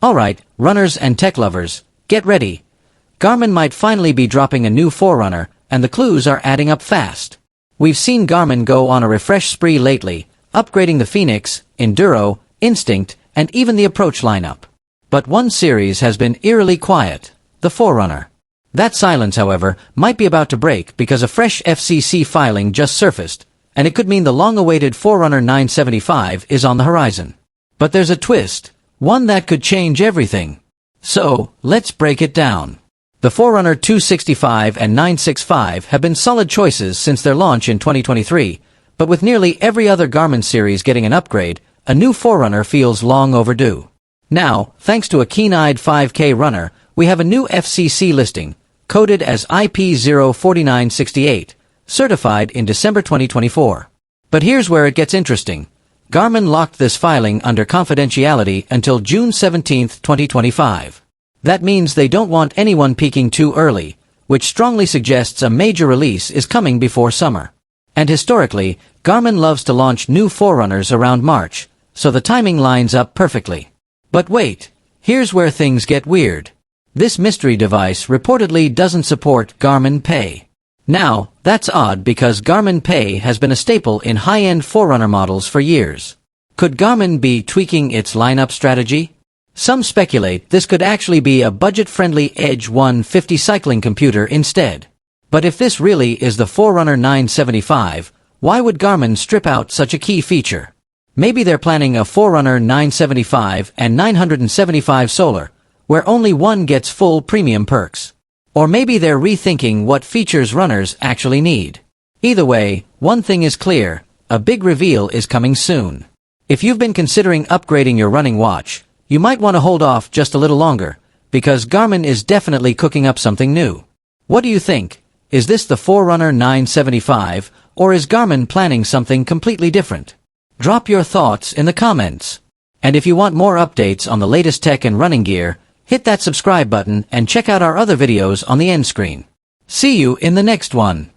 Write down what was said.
Alright, runners and tech lovers, get ready. Garmin might finally be dropping a new Forerunner, and the clues are adding up fast. We've seen Garmin go on a refresh spree lately, upgrading the Phoenix, Enduro, Instinct, and even the Approach lineup. But one series has been eerily quiet, the Forerunner. That silence, however, might be about to break because a fresh FCC filing just surfaced, and it could mean the long-awaited Forerunner 975 is on the horizon. But there's a twist, one that could change everything. So, let's break it down. The Forerunner 265 and 965 have been solid choices since their launch in 2023, but with nearly every other Garmin series getting an upgrade, a new Forerunner feels long overdue. Now, thanks to a keen-eyed 5K runner, we have a new FCC listing, coded as IP04968, certified in December 2024. But here's where it gets interesting. Garmin locked this filing under confidentiality until June 17, 2025. That means they don't want anyone peeking too early, which strongly suggests a major release is coming before summer. And historically, Garmin loves to launch new Forerunners around March, so the timing lines up perfectly. But wait, here's where things get weird. This mystery device reportedly doesn't support Garmin Pay. Now, that's odd because Garmin Pay has been a staple in high-end Forerunner models for years. Could Garmin be tweaking its lineup strategy? Some speculate this could actually be a budget-friendly Edge 150 cycling computer instead. But if this really is the Forerunner 975, why would Garmin strip out such a key feature? Maybe they're planning a Forerunner 975 and 975 Solar, where only one gets full premium perks. Or maybe they're rethinking what features runners actually need. Either way, one thing is clear, a big reveal is coming soon. If you've been considering upgrading your running watch, you might want to hold off just a little longer, because Garmin is definitely cooking up something new. What do you think? Is this the Forerunner 975, or is Garmin planning something completely different? Drop your thoughts in the comments. And if you want more updates on the latest tech and running gear, hit that subscribe button and check out our other videos on the end screen. See you in the next one.